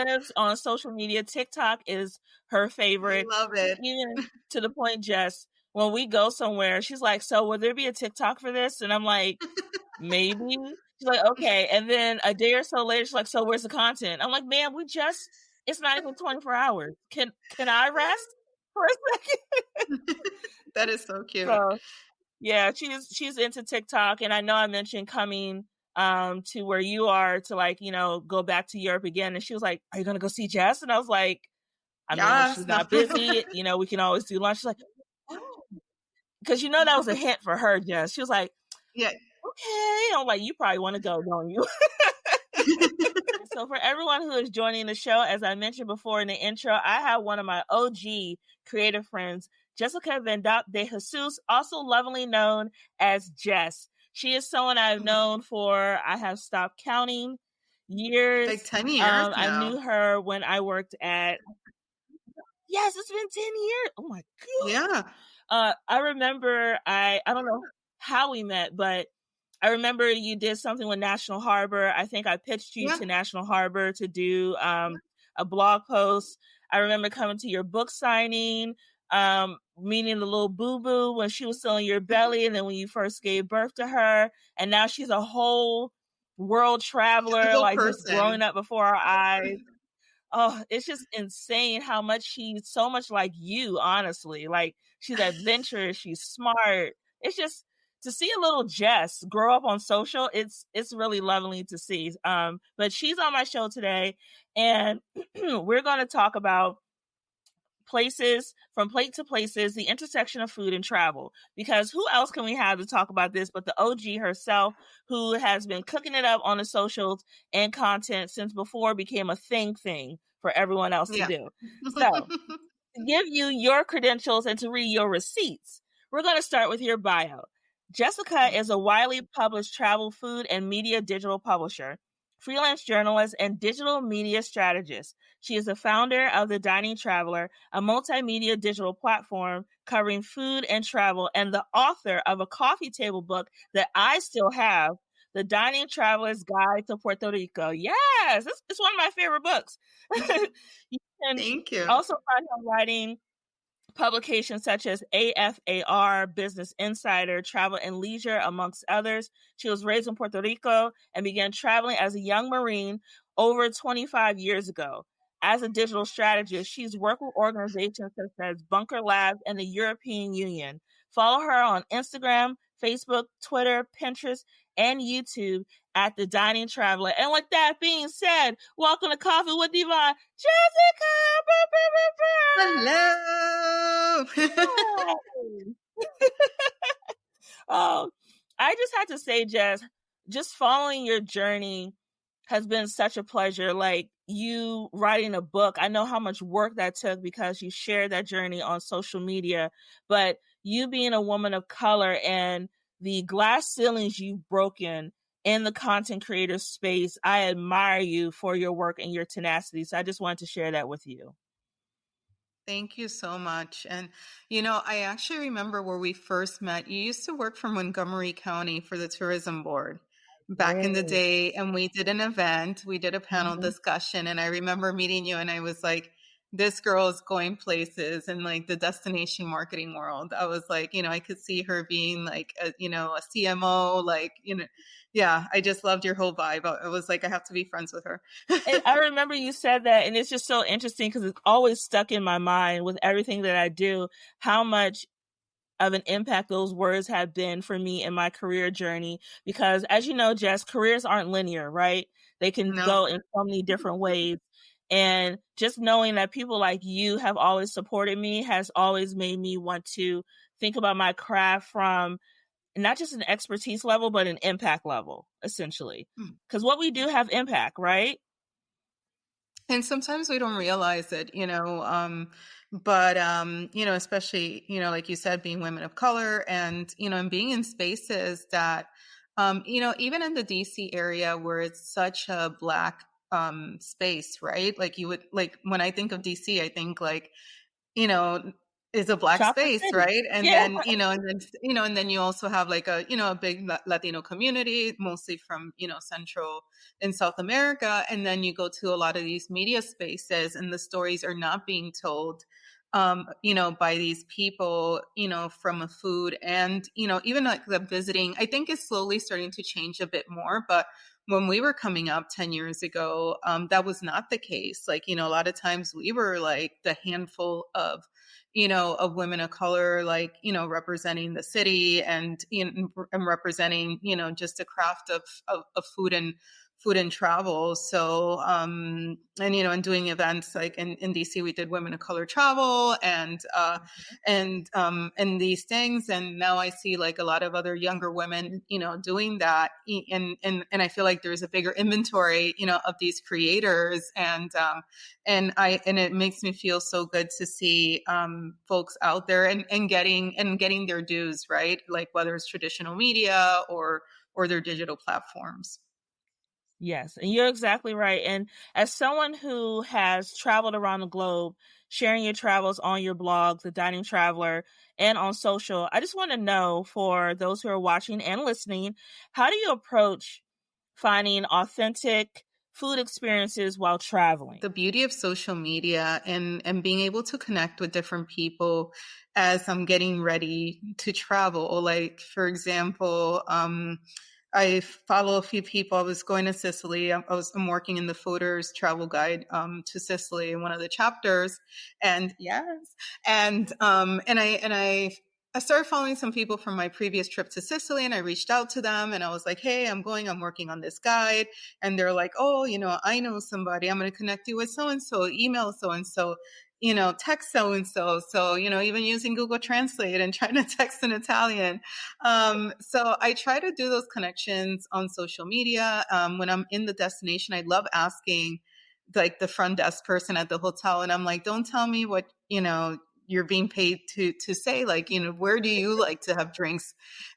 lives on social media. TikTok is her favorite. Love it. Even to the point, Jess, when we go somewhere, she's like, so will there be a TikTok for this? And I'm like, maybe. She's like, okay. And then a day or so later, she's like, so where's the content? I'm like, man, it's not even 24 hours. Can I rest for a second? That is so cute. So yeah, she's into TikTok, and I know I mentioned coming to where you are to, like, go back to Europe again, and she was like, are you gonna go see Jess? And I was like, I mean, she's not busy, we can always do lunch. She's like, oh, because that was a hint for her, Jess. She was like, yeah, okay. I'm like, you probably want to go, don't you? So for everyone who is joining the show, as I mentioned before in the intro, I have one of my OG creative friends, Jessica DeJesus, also lovingly known as Jess. She is someone I've known for, I have stopped counting, years. Like 10 years now. I knew her when I worked at, yes, it's been 10 years. Oh my God. Yeah. I remember, I don't know how we met, but I remember you did something with National Harbor. I think I pitched you to National Harbor to do a blog post. I remember coming to your book signing, meeting the little boo-boo when she was still in your belly, and then when you first gave birth to her. And now she's a whole world traveler, like just growing up before our eyes. Oh, it's just insane how much she's so much like you, honestly. Like, she's adventurous, she's smart. It's just, to see a little Jess grow up on social, it's really lovely to see. But she's on my show today, and we're going to talk about places, from plate to places, the intersection of food and travel. Because who else can we have to talk about this but the OG herself, who has been cooking it up on the socials and content since before it became a thing for everyone else to do. So, to give you your credentials and to read your receipts, we're going to start with your bio. Jessica is a widely published travel, food, and media digital publisher, freelance journalist, and digital media strategist. She is the founder of The Dining Traveler, a multimedia digital platform covering food and travel, and the author of a coffee table book that I still have, The Dining Traveler's Guide to Puerto Rico. Yes, it's one of my favorite books. Thank you. Also find her writing publications such as AFAR, Business Insider, Travel and Leisure, amongst others. She was raised in Puerto Rico and began traveling as a young Marine over 25 years ago. As a digital strategist, she's worked with organizations such as Bunker Labs and the European Union. Follow her on Instagram, Facebook, Twitter, Pinterest, and YouTube at The Dining Traveler. And with that being said, welcome to Coffee with Divine, Jessica! Hello! Oh, I just had to say, Jess, just following your journey has been such a pleasure. Like, you writing a book, I know how much work that took because you shared that journey on social media, but you being a woman of color and the glass ceilings you've broken in the content creator space, I admire you for your work and your tenacity. So I just wanted to share that with you. Thank you so much. And, I actually remember where we first met. You used to work for Montgomery County for the tourism board back in the day. And we did an event, we did a panel discussion. And I remember meeting you and I was like, this girl is going places in like the destination marketing world. I was like, I could see her being like, a CMO, like, yeah, I just loved your whole vibe. I was like, I have to be friends with her. And I remember you said that, and it's just so interesting because it's always stuck in my mind with everything that I do, how much of an impact those words have been for me in my career journey. Because as you know, Jess, careers aren't linear, right? They can go in so many different ways. And just knowing that people like you have always supported me has always made me want to think about my craft from not just an expertise level, but an impact level, essentially. Because what we do have impact, right? And sometimes we don't realize it, but, especially, like you said, being women of color and, and being in spaces that, even in the DC area where it's such a Black space, right? Like when I think of DC, I think like, is a black Chocolate space, City. right? And Yeah. then, and then you also have like a big Latino community, mostly from, Central and South America. And then you go to a lot of these media spaces and the stories are not being told, by these people, from a food and, even like the visiting, I think is slowly starting to change a bit more, but when we were coming up 10 years ago, that was not the case. Like, a lot of times we were like the handful of women of color, like, representing the city and, and representing, just the craft of food and travel. So, and, and doing events like in DC, we did women of color travel and these things. And now I see like a lot of other younger women, doing that. And I feel like there's a bigger inventory, of these creators. And it makes me feel so good to see folks out there and getting their dues, right? Like whether it's traditional media or their digital platforms. Yes, and you're exactly right. And as someone who has traveled around the globe, sharing your travels on your blog, The Dining Traveler, and on social, I just want to know for those who are watching and listening, how do you approach finding authentic food experiences while traveling? The beauty of social media and being able to connect with different people as I'm getting ready to travel. Or like, for example, I follow a few people. I was going to Sicily. I'm working in the Fooders travel guide to Sicily in one of the chapters, and yes, and I started following some people from my previous trip to Sicily, and I reached out to them, and I was like, "Hey, I'm working on this guide," and they're like, "Oh, I know somebody. I'm going to connect you with so and so. Email so and so." Text so and so. So, even using Google Translate and trying to text in Italian. So I try to do those connections on social media. When I'm in the destination, I love asking like the front desk person at the hotel. And I'm like, don't tell me what, you're being paid to say, like, where do you like to have drinks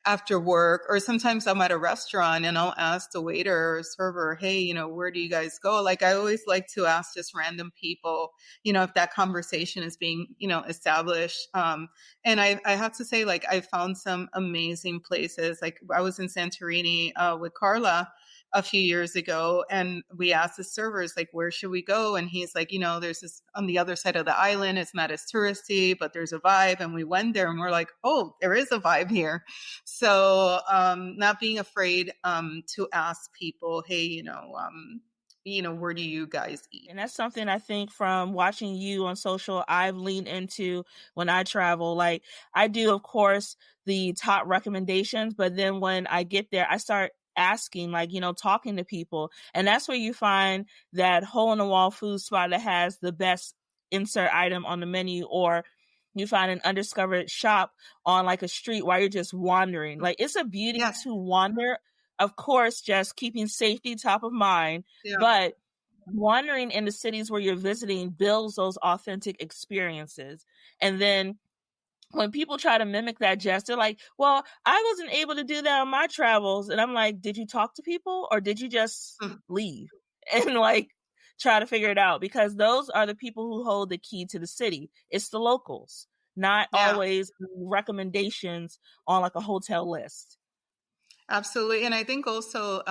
after work? Or sometimes I'm at a restaurant and I'll ask the waiter or server, hey, where do you guys go? Like, I always like to ask just random people, if that conversation is being, established. And I have to say, like, I found some amazing places. Like, I was in Santorini with Carla a few years ago, and we asked the servers, like, where should we go? And he's like, there's this on the other side of the island. It's not as touristy, but there's a vibe. And we went there and we're like, oh, there is a vibe here. So not being afraid to ask people, hey, where do you guys eat? And that's something I think from watching you on social, I've leaned into when I travel. Like, I do, of course, the top recommendations, but then when I get there, I start asking, like, talking to people. And that's where you find that hole in the wall food spot that has the best insert item on the menu, or you find an undiscovered shop on like a street while you're just wandering. Like, it's a beauty Yeah. to wander. Of course, just keeping safety top of mind, Yeah. but wandering in the cities where you're visiting builds those authentic experiences. And then when people try to mimic that, Jess, they're like, well, I wasn't able to do that on my travels. And I'm like, did you talk to people or did you just Mm. leave and like try to figure it out? Because those are the people who hold the key to the city. It's the locals, not Yeah. always recommendations on like a hotel list. Absolutely. And I think also,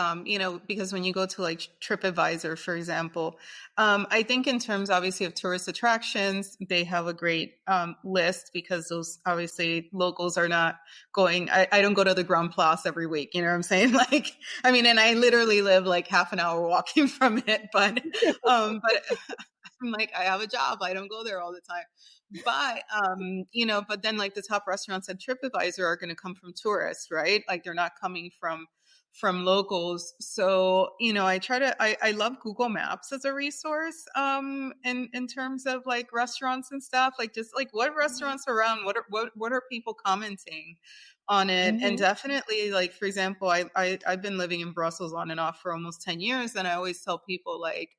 because when you go to like TripAdvisor, for example, I think in terms obviously of tourist attractions, they have a great list because those obviously locals are not going. I don't go to the Grand Place every week. You know what I'm saying? Like, I mean, and I literally live like half an hour walking from it, but I'm like, I have a job. I don't go there all the time. But then like the top restaurants at TripAdvisor are going to come from tourists, right? Like they're not coming from locals. So, I love Google Maps as a resource in terms of like restaurants and stuff. Like just like what restaurants are around, what are people commenting on it? And Mm-hmm. definitely like for example, I've been living in Brussels on and off for almost 10 years, and I always tell people like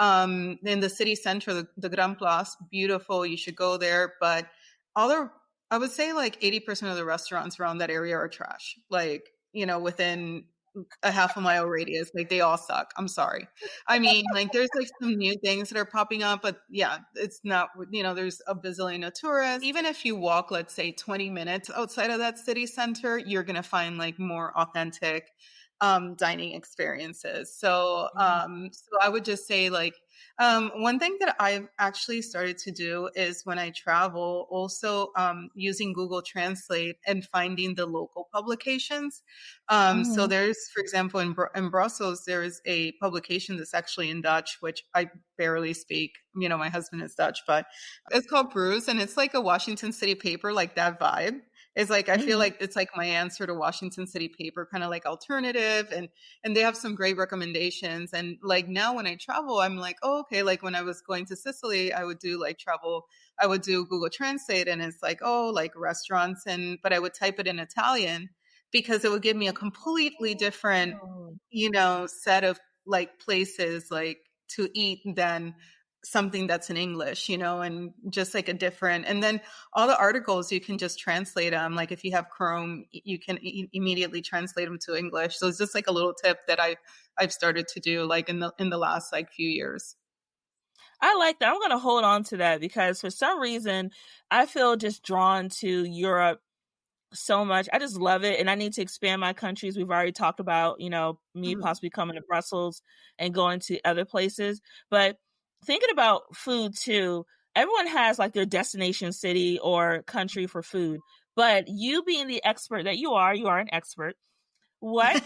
in the city center, the Grand Place, beautiful. You should go there. But other, I would say like 80% of the restaurants around that area are trash. Like, within a half a mile radius. Like they all suck. I'm sorry. I mean, like there's like some new things that are popping up, but yeah, it's not, there's a bazillion of tourists. Even if you walk, let's say 20 minutes outside of that city center, you're going to find like more authentic dining experiences. So I would just say like, one thing that I've actually started to do is when I travel, also using Google Translate and finding the local publications. So Mm-hmm. there's, for example, in Brussels, there is a publication that's actually in Dutch, which I barely speak. My husband is Dutch, but it's called Bruce, and it's like a Washington City paper, like that vibe. It's like I feel Mm-hmm. like it's like my answer to Washington City paper, kind of like alternative, and they have some great recommendations. And like now when I travel, I'm like, oh, okay. Like when I was going to Sicily, I would do like travel, I would do Google Translate, and it's like, oh, like restaurants, but I would type it in Italian because it would give me a completely different, Oh. set of like places like to eat than something that's in English, and just like a different, and then all the articles you can just translate them. Like if you have Chrome, you can immediately translate them to English. So it's just like a little tip that I've started to do like in the last like few years. I like that. I'm going to hold on to that because for some reason I feel just drawn to Europe so much. I just love it. And I need to expand my countries. We've already talked about, me Mhm. possibly coming to Brussels and going to other places. But thinking about food too, everyone has like their destination city or country for food. But you being the expert that you are an expert. What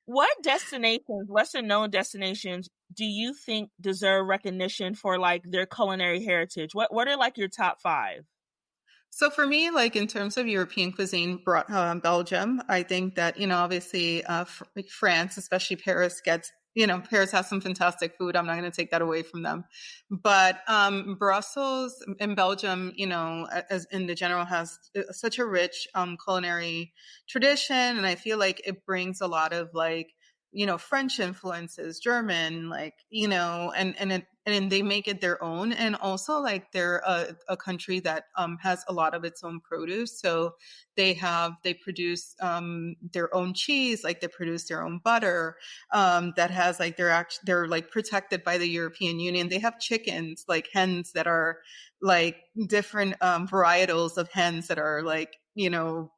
what destinations, lesser known destinations, do you think deserve recognition for like their culinary heritage? What are like your top five? So for me, like in terms of European cuisine, Belgium, I think that, obviously France, especially Paris, Paris has some fantastic food. I'm not going to take that away from them. But Brussels and Belgium, as in the general, has such a rich culinary tradition. And I feel like it brings a lot of like, French influences, German, like, and they make it their own. And also like they're a country that has a lot of its own produce. So they produce their own cheese, like they produce their own butter, that has like they're like protected by the European Union. They have chickens, like hens that are like different varietals of hens that are like,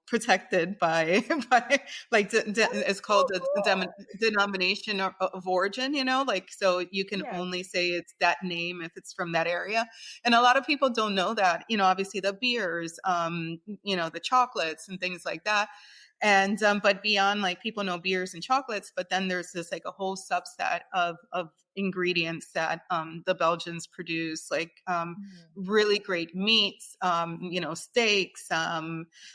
protected by by like it's called Oh, a cool. denomination of origin, like so you can Yeah. only say it's that name if it's from that area. And a lot of people don't know that, obviously the beers, the chocolates and things like that. And but beyond like people know beers and chocolates, but then there's this like a whole subset of ingredients that the Belgians produce, like really great meats, steaks.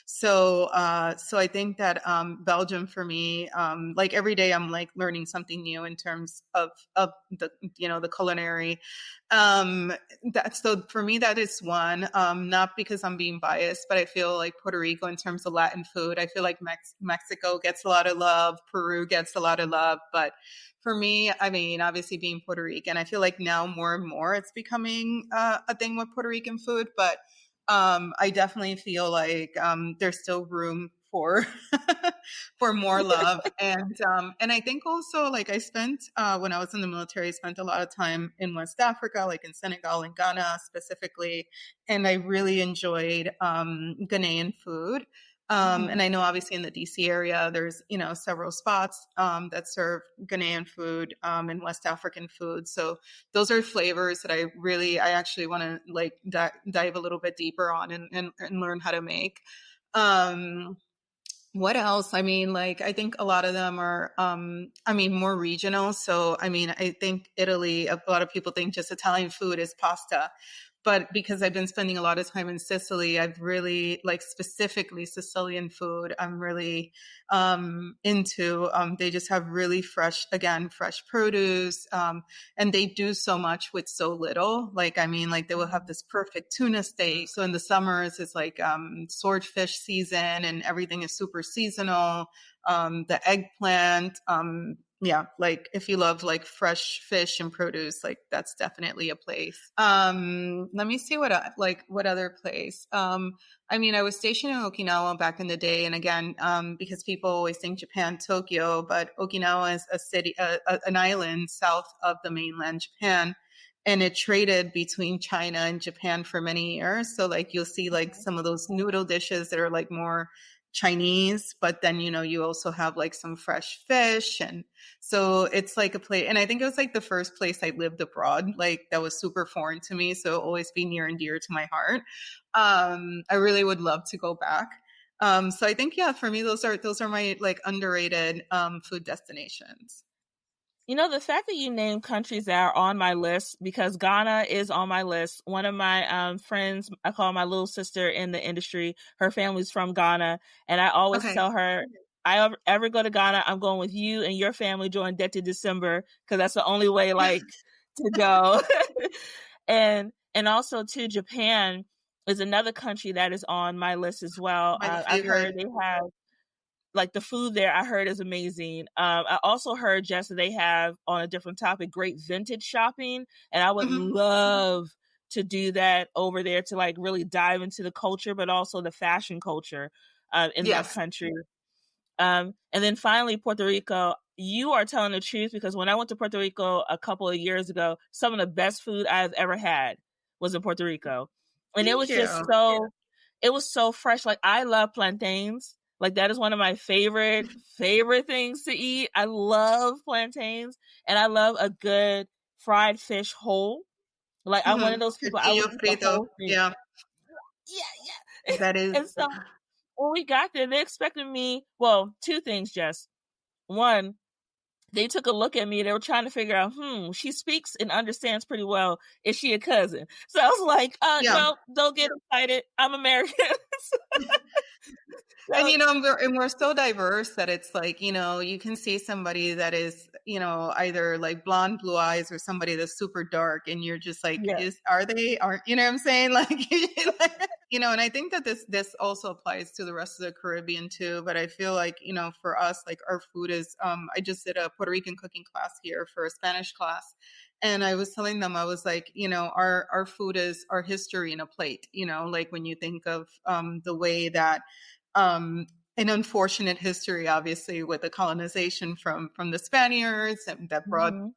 So I think that Belgium for me, like every day I'm like learning something new in terms of the the culinary. So for me that is one. Not because I'm being biased, but I feel like Puerto Rico in terms of Latin food. I feel like Mexico gets a lot of love, Peru gets a lot of love, but for me, I mean, obviously being Puerto Rican, I feel like now more and more it's becoming a thing with Puerto Rican food, but I definitely feel like there's still room for for more love, and I think also like I spent when I was in the military, I spent a lot of time in West Africa, like in Senegal and Ghana specifically, and I really enjoyed Ghanaian food. And I know obviously in the DC area, there's, several spots that serve Ghanaian food and West African food. So those are flavors that I actually want to like dive a little bit deeper on and learn how to make. Um, what else? I mean, like, I think a lot of them are, more regional. So, I mean, I think Italy, a lot of people think just Italian food is pasta. But because I've been spending a lot of time in Sicily, I've really, like, specifically Sicilian food, I'm really into. They just have really fresh produce. And they do so much with so little. Like, I mean, like, they will have this perfect tuna steak. So in the summers, it's like swordfish season and everything is super seasonal. The eggplant, yeah, like if you love like fresh fish and produce, like that's definitely a place. Let me see what other place. I mean, I was stationed in Okinawa back in the day, and again, because people always think Japan, Tokyo, but Okinawa is a city, an island south of the mainland Japan, and it traded between China and Japan for many years. So like you'll see like some of those noodle dishes that are like more Chinese, but then you also have like some fresh fish, and so it's like a place. And I think it was like the first place I lived abroad, like that was super foreign to me, so it'll always be near and dear to my heart. I really would love to go back. So I think, yeah, for me those are my like underrated food destinations. The fact that you name countries that are on my list, because Ghana is on my list. One of my friends, I call my little sister in the industry, her family's from Ghana. And I always Okay. tell her, I ever go to Ghana, I'm going with you and your family during Dete December, because that's the only way like to go. And also too, Japan is another country that is on my list as well. My I've favorite. heard they have like the food there, I heard is amazing. I also heard, Jess, that they have, on a different topic, great vintage shopping, and I would Mhm. love to do that over there, to like really dive into the culture, but also the fashion culture in that Yes. country. And then finally, Puerto Rico. You are telling the truth, because when I went to Puerto Rico a couple of years ago, some of the best food I've ever had was in Puerto Rico. And it Thank was just you. it was so fresh. Like, I love plantains. Like, that is one of my favorite things to eat. I love plantains, and I love a good fried fish whole. Like, I'm one of those people, I would Castillo eat the frito. whole thing. Yeah, Yeah, yeah. that is. And so when we got there, they expected me, well, two things, Jess. One, they took a look at me. They were trying to figure out, she speaks and understands pretty well. Is she a cousin? So I was like, Yeah. no, don't get excited. I'm American. And So, we're so diverse that it's like, you can see somebody that is, either like blonde, blue eyes, or somebody that's super dark, and you're just like, yeah. aren't, you know what I'm saying? Like, and I think that this also applies to the rest of the Caribbean too. But I feel like, for us, like our food is, I just did a Puerto Rican cooking class here for a Spanish class. And I was telling them, I was like, our food is our history in a plate, like when you think of the way that um, an unfortunate history, obviously, with the colonization from the Spaniards, and that brought Mm-hmm.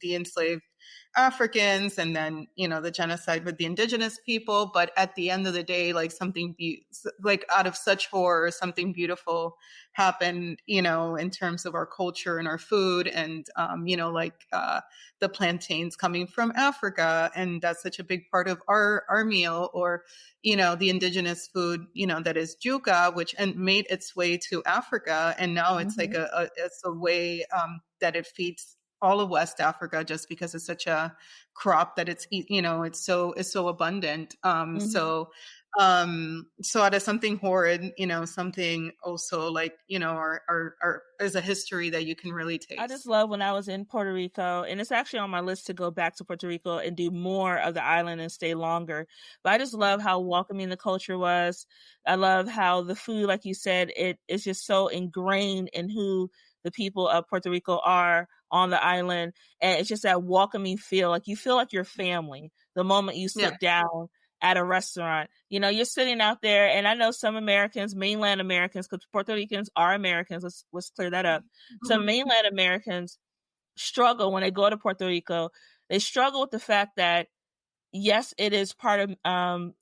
the enslaved Africans, and then the genocide with the indigenous people. But at the end of the day, like like out of such horror, something beautiful happened, in terms of our culture and our food, and like the plantains coming from Africa, and that's such a big part of our meal. Or the indigenous food, that is juca, which and made its way to Africa, and now it's like Mm-hmm. it's a way that it feeds all of West Africa, just because it's such a crop that it's so abundant. Mm-hmm. So out of something horrid, something also like, our is a history that you can really I just taste. love when I was in Puerto Rico, and it's actually on my list to go back to Puerto Rico and do more of the island and stay longer. But I just love how welcoming the culture was. I love how the food, like you said, it is just so ingrained in who the people of Puerto Rico are on the island. And it's just that welcoming feel. Like, you feel like you're family the moment you Yeah. sit down at a restaurant. You're sitting out there, and I know some Americans, mainland Americans, because Puerto Ricans are Americans. Let's clear that up. Some Mhm. mainland Americans struggle when they go to Puerto Rico. They struggle with the fact that, yes, it is part of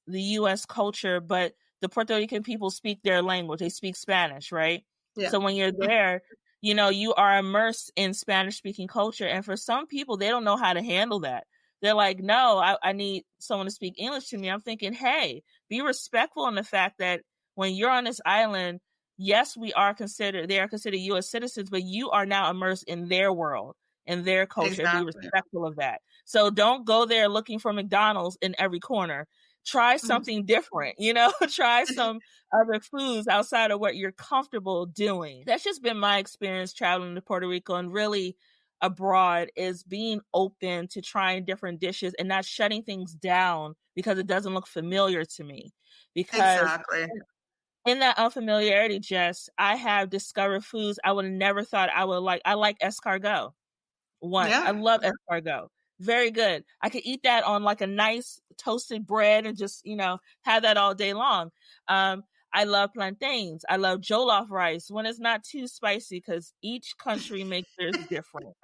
the U.S. culture, but the Puerto Rican people speak their language. They speak Spanish, right? Yeah. So when you're there, you are immersed in Spanish speaking culture. And for some people, they don't know how to handle that. They're like, no, I need someone to speak English to me. I'm thinking, hey, be respectful in the fact that when you're on this island, yes, they are considered U.S. citizens, but you are now immersed in their world, in their culture, and be Exactly. respectful of that. So don't go there looking for McDonald's in every corner. Try Mhm. something different, try some other foods outside of what you're comfortable doing. That's just been my experience traveling to Puerto Rico and really abroad, is being open to trying different dishes and not shutting things down because it doesn't look familiar to me. Because Exactly. in that unfamiliarity, Jess, I have discovered foods I would have never thought I would like. I like escargot. One, I Yeah. love escargot. Very good. I could eat that on like a nice toasted bread and just, have that all day long. Um, I love plantains. I love jollof rice when it's not too spicy because each country makes theirs different.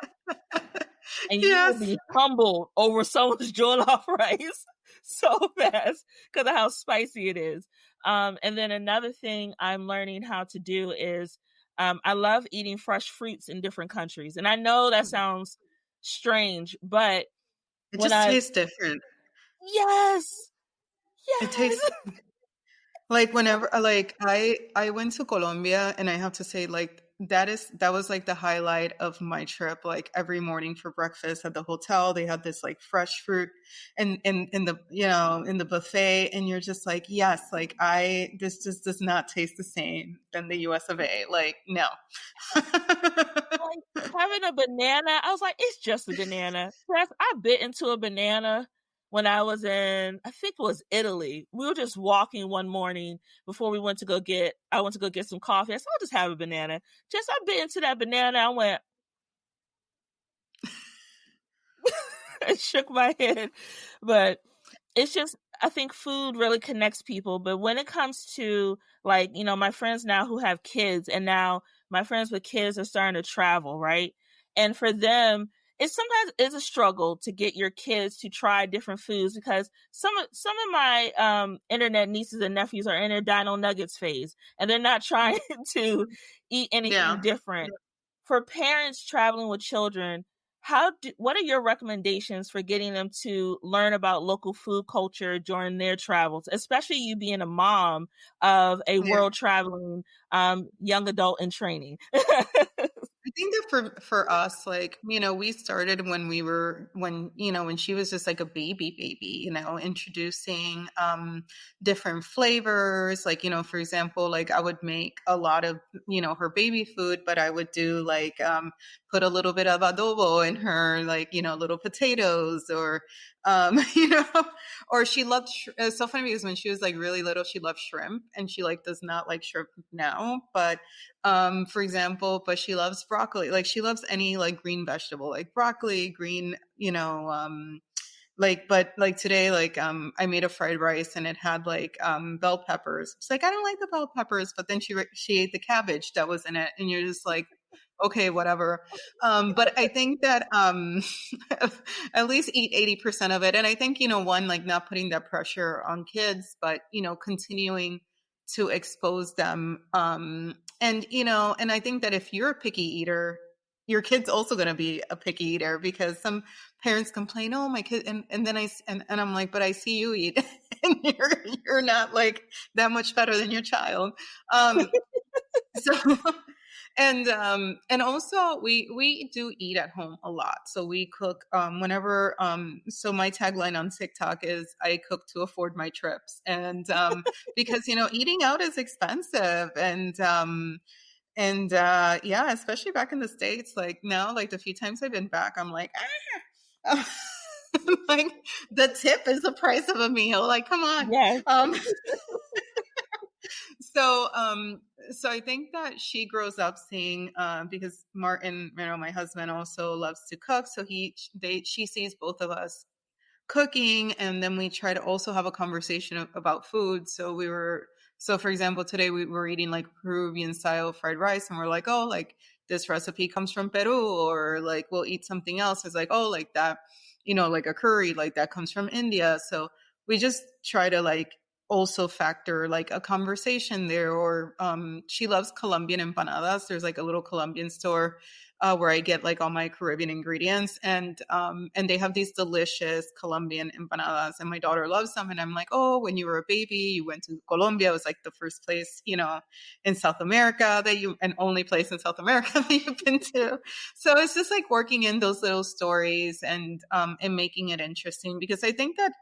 And you will Yes. be humbled over someone's jollof rice so fast because of how spicy it is. And then another thing I'm learning how to do is I love eating fresh fruits in different countries. And I know that sounds strange, but It when just I, tastes different. yes, It tastes yes. like whenever like I went to Colombia, and I have to say, like, that was like the highlight of my trip. Like every morning for breakfast at the hotel, they had this like fresh fruit and in the in the buffet, and you're just like, yes, like this just does not taste the same than the US of A. Like, no. Like having a banana, I was like, it's just a banana. Yes, I bit into a banana when I was in, I think it was Italy. We were just walking one morning before we went to go get, I went to go get some coffee. I said, I'll just have a banana. Just I bit into that banana. I went, I shook my head. But it's just, I think food really connects people. But when it comes to like, my friends now who have kids, and now my friends with kids are starting to travel, right? And for them, it's sometimes is a struggle to get your kids to try different foods because some of my internet nieces and nephews are in their dino nuggets phase and they're not trying to eat anything Yeah. different. For parents traveling with children, what are your recommendations for getting them to learn about local food culture during their travels, especially you being a mom of a Yeah. world traveling young adult in training? I think that for us, like, we started when when she was just like a baby, introducing different flavors. Like, for example, like I would make a lot of, her baby food, but I would do like put a little bit of adobo in her, like, little potatoes, or or she loved it's so funny because when she was like really little, she loved shrimp, and she like does not like shrimp now, but for example, but she loves broccoli. Like she loves any like green vegetable, like broccoli, green, but like today, like I made a fried rice and it had like bell peppers. It's like, I don't like the bell peppers, but then she ate the cabbage that was in it, and you're just like, okay, whatever. But I think that at least eat 80% of it. And I think, one, like not putting that pressure on kids, but continuing to expose them. And I think that if you're a picky eater, your kid's also going to be a picky eater, because some parents complain, oh, my kid, and then and I'm like, but I see you eat, and you're not like that much better than your child. So and also we do eat at home a lot. So we cook whenever so my tagline on TikTok is I cook to afford my trips. And because eating out is expensive, and yeah, especially back in the States, like now, like the few times I've been back, I'm like, like the tip is the price of a meal. Like, come on. Yes. Um, so I think that she grows up seeing, because Martin, my husband, also loves to cook. So she sees both of us cooking, and then we try to also have a conversation about food. So for example, today we were eating like Peruvian style fried rice, and we're like, oh, like this recipe comes from Peru, or like we'll eat something else. It's like, oh, like that, like a curry, like that comes from India. So we just try to like also factor like a conversation there. Or she loves Colombian empanadas. There's like a little Colombian store where I get like all my Caribbean ingredients, and they have these delicious Colombian empanadas, and my daughter loves them. And I'm like, oh, when you were a baby, you went to Colombia. It was like the first place, in South America and only place in South America that you've been to. So it's just like working in those little stories, and making it interesting, because I think that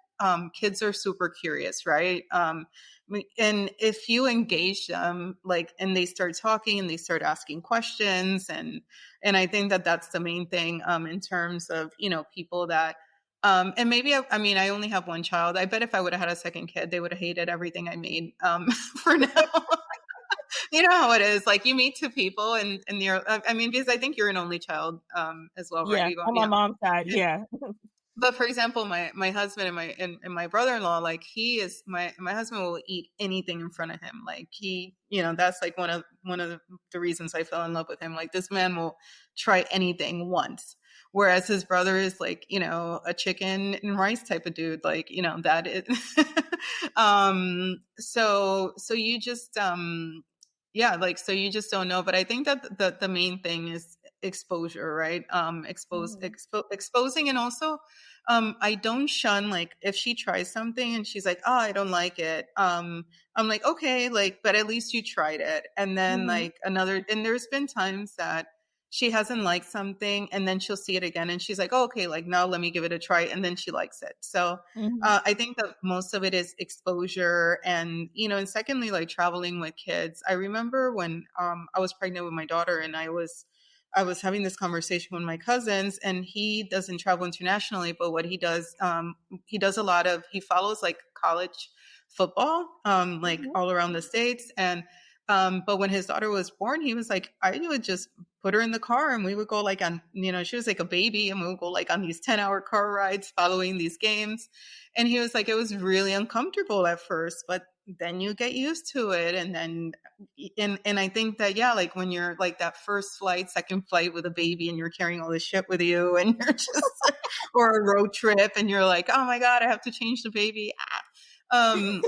kids are super curious, right? And if you engage them, like, and they start talking and they start asking questions, and I think that that's the main thing, in terms of, people that, and maybe, I mean, I only have one child. I bet if I would have had a second kid, they would have hated everything I made, for now. You know how it is. Like you meet two people and you're, I mean, because I think you're an only child as well, right? Yeah, You go, on my yeah. mom's side, yeah. But for example, my husband and my brother-in-law, like he is my husband will eat anything in front of him. Like he, you know, that's like one of the reasons I fell in love with him. Like this man will try anything once. Whereas his brother is like, you know, a chicken and rice type of dude. Like, you know, that is so you just yeah, like so you just don't know. But I think that the main thing is exposure, right? Mhm. Exposing, and also I don't shun, like if she tries something and she's like, oh, I don't like it. I'm like, okay, like, but at least you tried it. And then Mhm. like another, and there's been times that she hasn't liked something and then she'll see it again and she's like, oh, okay, like now let me give it a try. And then she likes it. So Mhm. I think that most of it is exposure and, you know, and secondly, like traveling with kids. I remember when I was pregnant with my daughter and I was having this conversation with my cousins, and he doesn't travel internationally, but what he does a lot of, he follows like college football, like Mhm. all around the States. And, but when his daughter was born, he was like, I would just put her in the car and we would go like on, you know, she was like a baby and we would go like on these 10-hour car rides following these games. And he was like, it was really uncomfortable at first, but then you get used to it. And then and I think that yeah, like when you're like that first flight, second flight with a baby and you're carrying all this shit with you and you're just or a road trip and you're like, oh my God, I have to change the baby. Ah.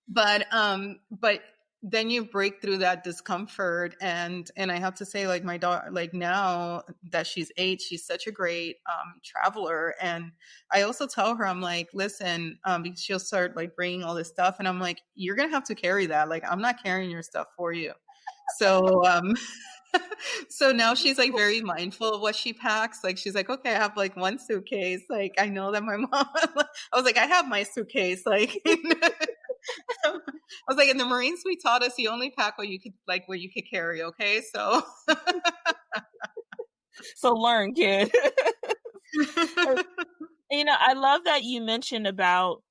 But then you break through that discomfort, and I have to say, like my daughter, like now that she's 8, she's such a great traveler. And I also tell her, I'm like, listen, because she'll start like bringing all this stuff and I'm like, you're gonna have to carry that, like I'm not carrying your stuff for you. So so now she's like very mindful of what she packs. Like she's like, okay, I have like one suitcase, like I know that my mom I was like, I have my suitcase, like I was like, in the Marines, we taught us you only pack what you could, like, what you could carry. Okay, so So learn, kid. You know, I love that you mentioned about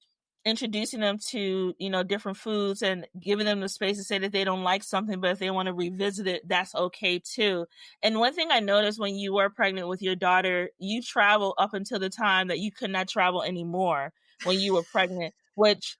introducing them to, you know, different foods and giving them the space to say that they don't like something, but if they want to revisit it, that's okay too. And one thing I noticed when you were pregnant with your daughter, you traveled up until the time that you could not travel anymore when you were pregnant, which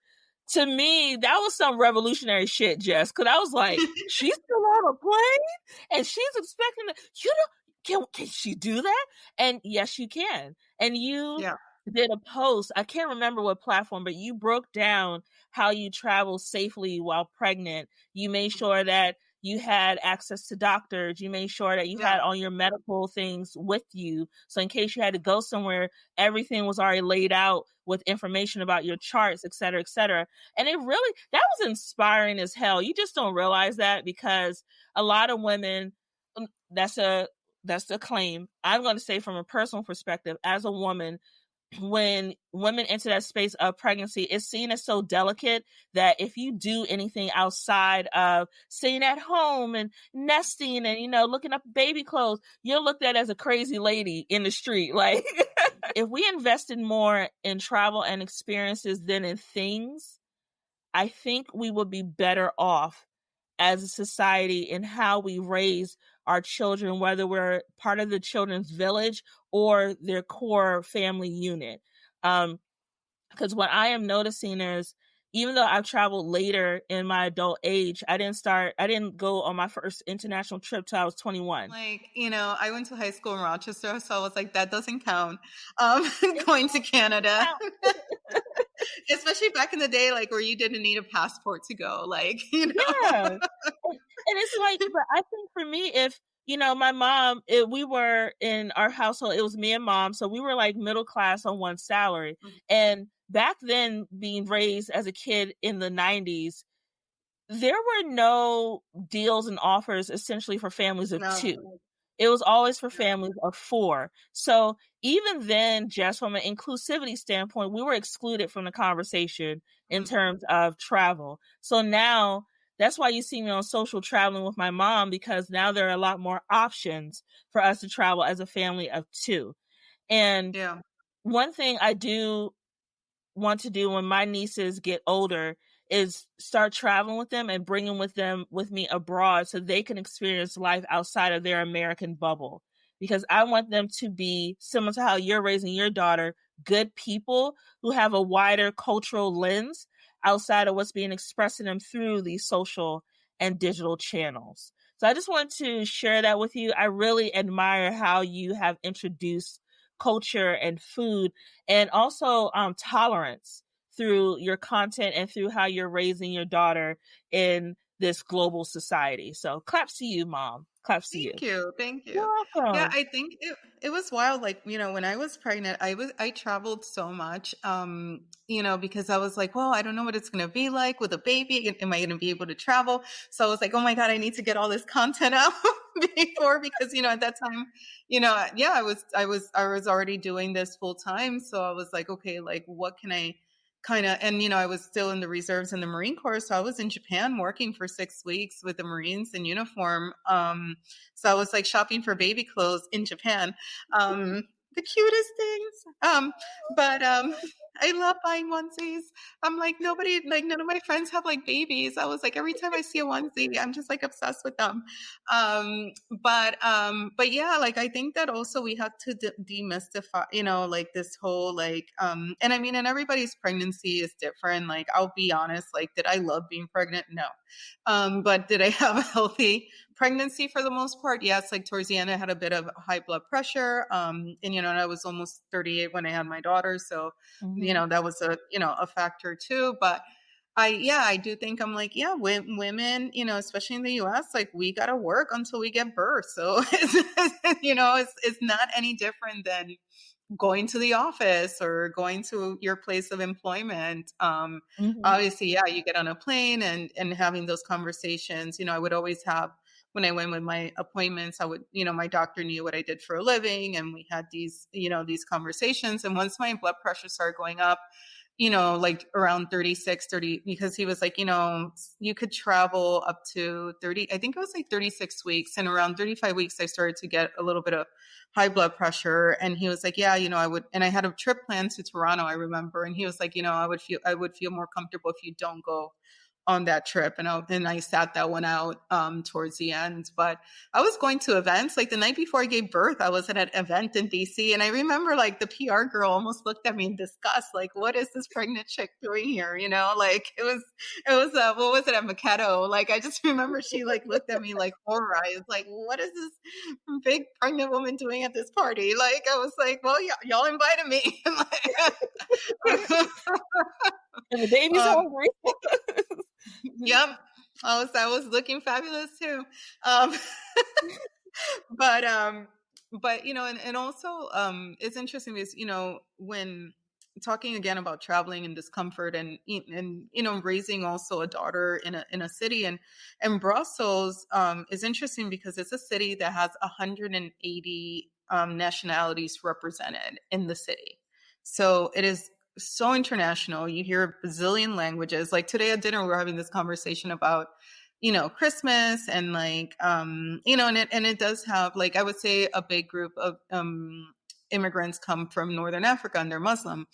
to me, that was some revolutionary shit, Jess. Cause I was like, she's still on a plane and she's expecting that, you know, can she do that? And yes, you can. And you yeah, did a post. I can't remember what platform, but you broke down how you travel safely while pregnant. You made sure that you had access to doctors. You made sure that you yeah, had all your medical things with you. So in case you had to go somewhere, everything was already laid out with information about your charts, et cetera, et cetera. And it really, that was inspiring as hell. You just don't realize that because a lot of women, that's the claim. I'm going to say from a personal perspective, as a woman, when women enter that space of pregnancy, it's seen as so delicate that if you do anything outside of staying at home and nesting and, you know, looking up baby clothes, you're looked at as a crazy lady in the street. Like, if we invested more in travel and experiences than in things, I think we would be better off as a society in how we raise our children, whether we're part of the children's village or their core family unit. Because what I am noticing is, even though I've traveled later in my adult age, I didn't go on my first international trip till I was 21. like, you know, I went to high school in Rochester, so I was like, that doesn't count. Going to Canada, especially back in the day, like where you didn't need a passport to go, like, you know. Yeah. And it's like, but I think for me, if, you know, my mom, we were in our household, it was me and mom. So we were like middle class on one salary. And back then, being raised as a kid in the 90s, there were no deals and offers essentially for families of No, two. It was always for families of four. So even then, just from an inclusivity standpoint, we were excluded from the conversation in terms of travel. So now that's why you see me on social traveling with my mom, because now there are a lot more options for us to travel as a family of two. And yeah, one thing I do want to do when my nieces get older is start traveling with them and bringing with me abroad so they can experience life outside of their American bubble. Because I want them to be similar to how you're raising your daughter, good people who have a wider cultural lens outside of what's being expressed to them through these social and digital channels. So I just want to share that with you. I really admire how you have introduced culture and food and also tolerance through your content and through how you're raising your daughter in this global society. So claps to you, Mom. Claps to you. Thank you. Thank You're you. Yeah, welcome. I think it was wild. Like, when I was pregnant, I traveled so much, because I was like, well, I don't know what it's going to be like with a baby. Am I going to be able to travel? So I was like, oh my God, I need to get all this content out before, because, at that time, yeah, I was already doing this full time. So I was like, okay, like, what can I kind of, and I was still in the reserves in the Marine Corps, so I was in Japan working for 6 weeks with the Marines in uniform. So I was like shopping for baby clothes in Japan. The cutest things. But I love buying onesies. I'm like, none of my friends have like babies. I was like, every time I see a onesie, I'm just like obsessed with them. But yeah, like I think that also we have to demystify, like this whole like, and I mean, and everybody's pregnancy is different. Like, I'll be honest, like, did I love being pregnant? No. But did I have a healthy pregnancy for the most part? Yes. Like towards the end, I had a bit of high blood pressure. And I was almost 38 when I had my daughter. So, that was a factor too. But I do think I'm like, yeah, women, especially in the US, like we got to work until we get birth. So, it's not any different than going to the office or going to your place of employment. Obviously, yeah, you get on a plane and having those conversations. I would always have, when I went with my appointments, I would, my doctor knew what I did for a living, and we had these conversations. And once my blood pressure started going up, like around 36, 30, because he was like, you could travel up to 30, I think it was like 36 weeks. And around 35 weeks, I started to get a little bit of high blood pressure. And he was like, yeah, I would, and I had a trip planned to Toronto, I remember. And he was like, I would feel more comfortable if you don't go on that trip. And I sat that one out towards the end. But I was going to events. Like the night before I gave birth, I was at an event in DC. And I remember like the PR girl almost looked at me in disgust, like, what is this pregnant chick doing here? Like it was what was it, at Mikado? Like I just remember she like looked at me like horror eyes, like, what is this big pregnant woman doing at this party? Like I was like, well, y'all invited me. And the baby's hungry. Yep. I was looking fabulous too. Um, but and also it's interesting because when talking again about traveling and discomfort and raising also a daughter in a city, and Brussels is interesting because it's a city that has 180 nationalities represented in the city. So it is so international. You hear a bazillion languages. Like today at dinner, we were having this conversation about, Christmas and like, and it does have, like, I would say a big group of, immigrants come from Northern Africa and they're Muslim.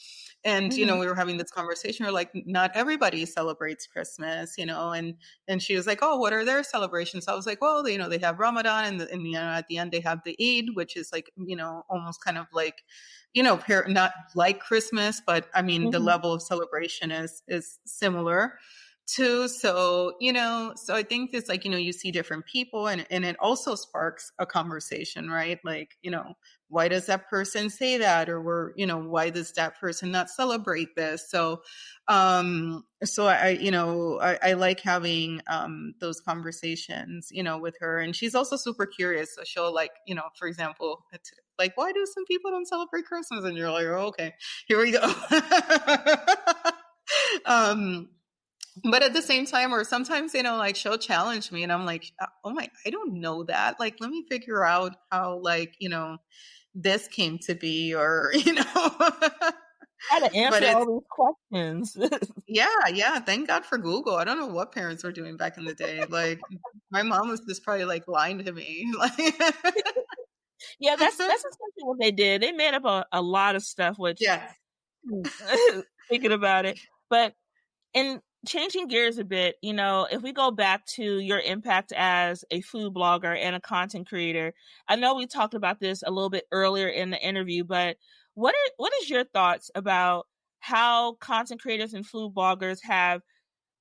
And, we were having this conversation. We're like, not everybody celebrates Christmas, and she was like, oh, what are their celebrations? So I was like, well, they have Ramadan and at the end they have the Eid, which is like, almost kind of like, not like Christmas, but I mean, the level of celebration is similar too. So, so I think it's like, you see different people and it also sparks a conversation, right? Like, why does that person say that? Or why does that person not celebrate this? So, I like having, those conversations, with her, and she's also super curious. So she'll like, for example, like, why do some people don't celebrate Christmas? And you're like, oh, okay, here we go. But at the same time, or sometimes, like she'll challenge me and I'm like, oh my, I don't know that. Like, let me figure out how, like, this came to be, or, How to but answer it's, all these questions. yeah. Thank God for Google. I don't know what parents were doing back in the day. Like my mom was just probably like lying to me. Like, Yeah, that's essentially what they did. They made up a lot of stuff, which yes. thinking about it. But and changing gears a bit, if we go back to your impact as a food blogger and a content creator, I know we talked about this a little bit earlier in the interview, but what is your thoughts about how content creators and food bloggers have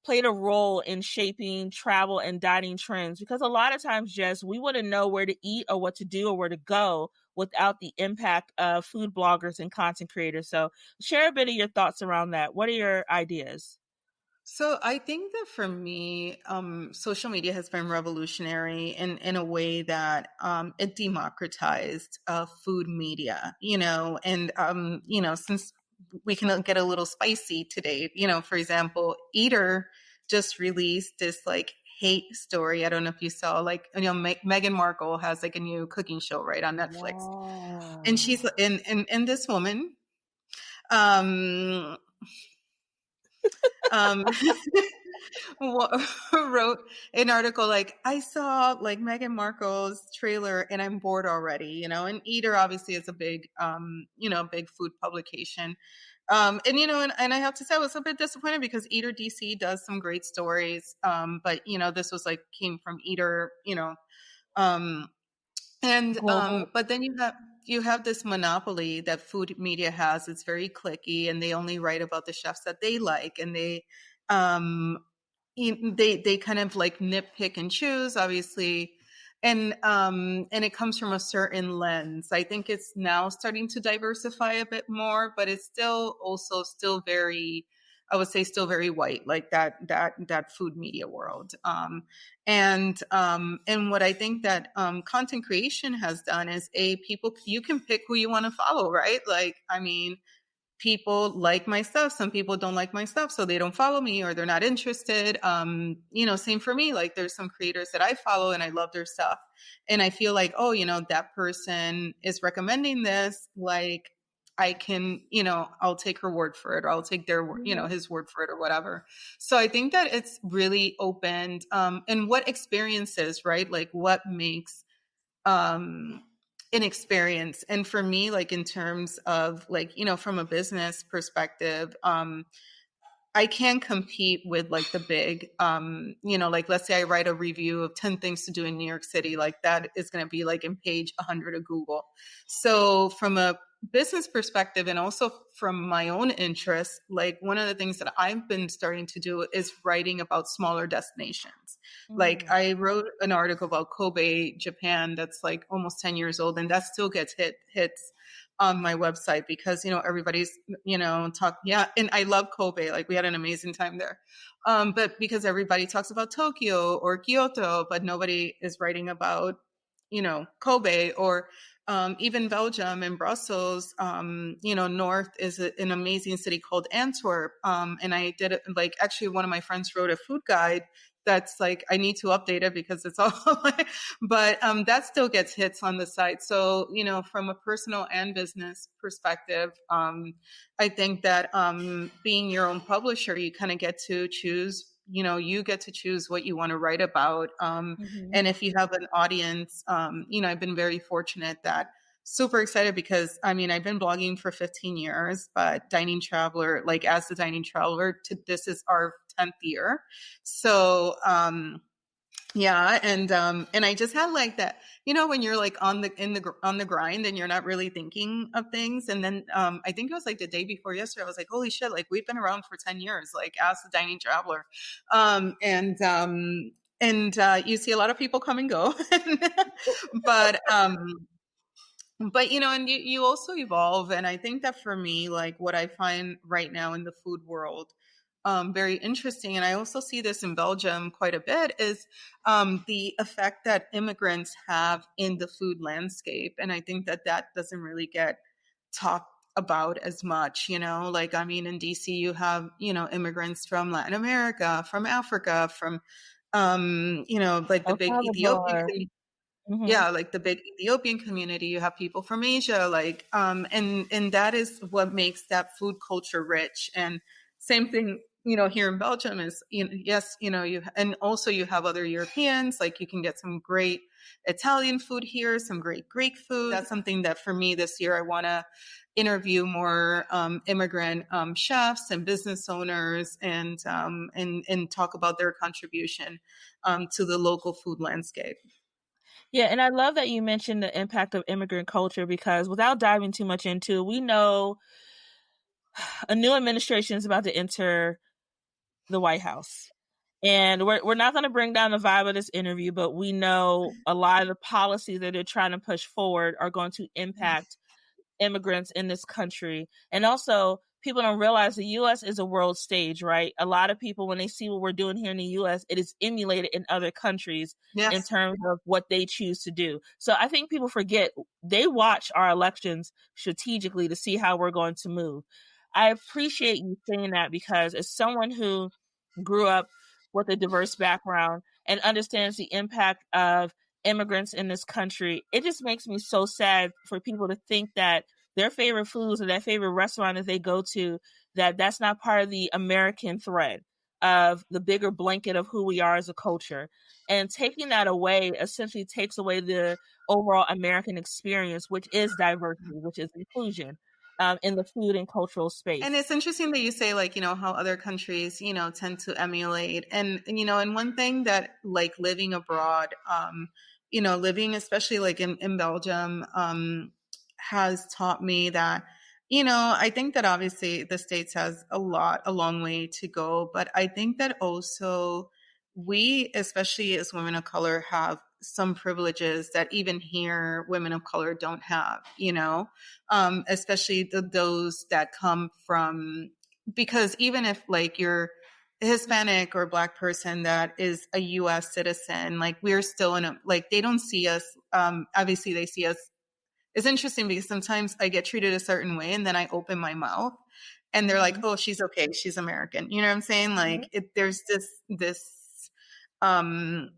played a role in shaping travel and dining trends? Because a lot of times, Jess, we wouldn't know where to eat or what to do or where to go without the impact of food bloggers and content creators. So share a bit of your thoughts around that. What are your ideas? So I think that for me, social media has been revolutionary in a way that it democratized food media, and since we can get a little spicy today, for example, Eater just released this like hate story. I don't know if you saw, like, Meghan Markle has like a new cooking show right on Netflix, and Wow. she's and this woman, um, um, wrote an article like, I saw like Meghan Markle's trailer and I'm bored already, and Eater obviously is a big, big food publication. And I have to say I was a bit disappointed because Eater DC does some great stories. But this was like came from Eater, um, and Global. but then you have this monopoly that food media has. It's very clicky, and they only write about the chefs that they like, and um, they kind of like nitpick and choose, obviously, and it comes from a certain lens. I think it's now starting to diversify a bit more, but it's still very, I would say, still very white, like that food media world. And what I think that content creation has done is, people, you can pick who you want to follow, right? Like, I mean, people like my stuff. Some people don't like my stuff, so they don't follow me or they're not interested. Same for me. Like, there's some creators that I follow and I love their stuff. And I feel like, oh, that person is recommending this. Like, I can, I'll take her word for it, or I'll take his word for it, or whatever. So I think that it's really opened, and what experiences, right? Like, what makes, um, an experience. And for me, like, in terms of, like, from a business perspective, I can compete with like the big, like, let's say I write a review of 10 things to do in New York City, like that is going to be like in page 100 of Google. So from a business perspective, and also from my own interest, like, one of the things that I've been starting to do is writing about smaller destinations. Like, Mm. I wrote an article about Kobe, Japan, that's like almost 10 years old, and that still gets hits on my website because, everybody's, yeah. And I love Kobe. Like, we had an amazing time there. But because everybody talks about Tokyo or Kyoto, but nobody is writing about, Kobe, or even Belgium and Brussels. North is an amazing city called Antwerp. And I did it, like, actually one of my friends wrote a food guide that's like, I need to update it because it's all but that still gets hits on the site. So, from a personal and business perspective, I think that being your own publisher, you kind of get to choose, you get to choose what you want to write about. Mhm. And if you have an audience, I've been very fortunate that, super excited because, I mean, I've been blogging for 15 years, but Dining Traveler, like, as the Dining Traveler, this is our 10th year. So, yeah. And I just had like that, when you're like on the grind and you're not really thinking of things. And then, I think it was like the day before yesterday, I was like, holy shit, like, we've been around for 10 years, like, as the Dining Traveler. And you see a lot of people come and go, but, and you also evolve. And I think that for me, like, what I find right now in the food world, very interesting, and I also see this in Belgium quite a bit, is the effect that immigrants have in the food landscape. And I think that that doesn't really get talked about as much, like, I mean, in DC, you have, immigrants from Latin America, from Africa, from, like the El big Ethiopian Salvador. community. Mhm. Yeah, like the big Ethiopian community, you have people from Asia, like, and that is what makes that food culture rich. And same thing, here in Belgium is, yes, and also you have other Europeans, like you can get some great Italian food here, some great Greek food. That's something that for me this year, I want to interview more immigrant chefs and business owners, and talk about their contribution to the local food landscape. Yeah, and I love that you mentioned the impact of immigrant culture, because without diving too much into it, we know a new administration is about to enter the White House. And we're not going to bring down the vibe of this interview, but we know a lot of the policies that they're trying to push forward are going to impact immigrants in this country. And also, people don't realize the US is a world stage, right? A lot of people, when they see what we're doing here in the US, it is emulated in other countries in Yes. terms of what they choose to do. So I think people forget they watch our elections strategically to see how we're going to move. I appreciate you saying that, because as someone who grew up with a diverse background and understands the impact of immigrants in this country, it just makes me so sad for people to think that their favorite foods or their favorite restaurant that they go to, that's not part of the American thread of the bigger blanket of who we are as a culture. And taking that away essentially takes away the overall American experience, which is diversity, which is inclusion in the food and cultural And space. it's interesting that you say, like, how other countries, tend to emulate. And one thing that, like, living abroad, living especially like in Belgium, has taught me that, I think that obviously the States has a long way to go. But I think that also we, especially as women of color, have some privileges that even here women of color don't have, especially those that come from, because even if like you're a Hispanic or Black person that is a US citizen, like we're still in a, like they don't see us, obviously they see us. It's interesting because sometimes I get treated a certain way and then I open my mouth and they're like, Mm-hmm. oh, she's okay, she's American. You know what I'm saying? Mm-hmm. Like there's this um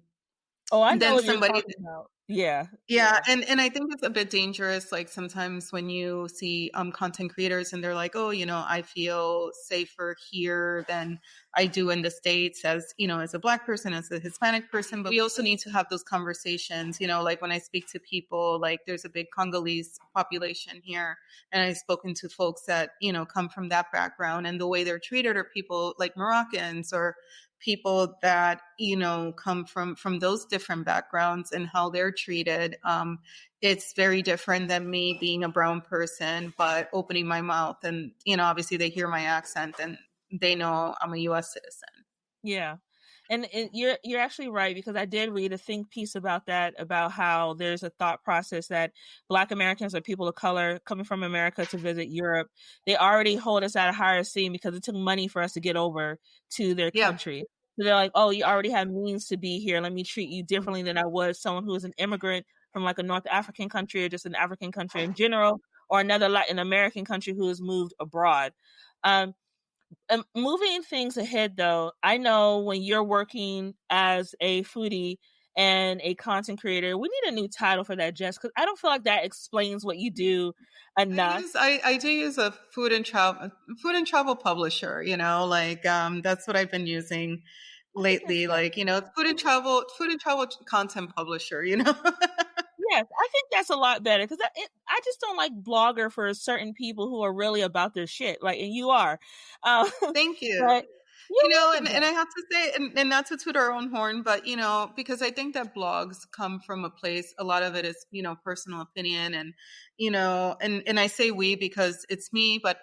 Oh, I know then what you're somebody. talking about. Yeah. Yeah, and I think it's a bit dangerous. Like sometimes when you see content creators and they're like, oh, I feel safer here than I do in the States, as as a Black person, as a Hispanic person. But we also need to have those conversations. Like when I speak to people, like there's a big Congolese population here, and I've spoken to folks that come from that background, and the way they're treated are people like Moroccans or people that come from those different backgrounds, and how they're treated. It's very different than me being a brown person but opening my mouth, and obviously they hear my accent and they know I'm a US citizen. Yeah. And you're actually right, because I did read a think piece about that, about how there's a thought process that Black Americans or people of color coming from America to visit Europe, they already hold us at a higher esteem because it took money for us to get over to their Yeah. country. So they're like, oh, you already have means to be here. Let me treat you differently than I would someone who is an immigrant from like a North African country or just an African country in general, or another Latin American country who has moved abroad. Um, Moving things ahead, though, I know when you're working as a foodie and a content creator, we need a new title for that, Jess, because I don't feel like that explains what you do enough. I do use a food and travel publisher, like that's what I've been using I think that's lately, better. like food and travel content publisher. Yes, I think that's a lot better, because I just don't like blogger for certain people who are really about their shit, like, and you are. Um, Thank you. but you're welcome, And I Jess. have to say, and not to toot our own horn, but because I think that blogs come from a place, a lot of it is, personal opinion, and, and I say we because it's me, but,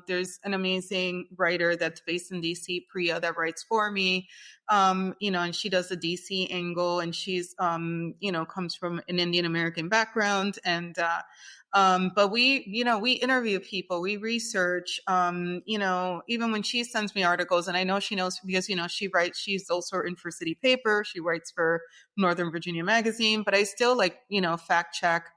there's an amazing writer that's based in DC, Priya, that writes for me, and she does the DC angle, and she's, comes from an Indian American background, and, but we interview people, we research, even when she sends me articles, and I know she knows because, she's also in for City Paper. She writes for Northern Virginia Magazine, but I still like, fact check,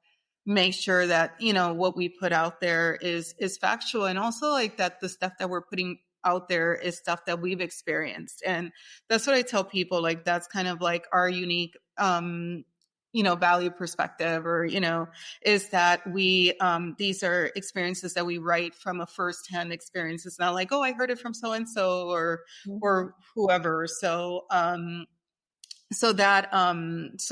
make sure that, what we put out there is factual. And also like that the stuff that we're putting out there is stuff that we've experienced. And that's what I tell people, like, that's kind of like our unique, value perspective, or is that we these are experiences that we write from a firsthand experience. It's not like, oh, I heard it from so and so, Mhm. or whoever. So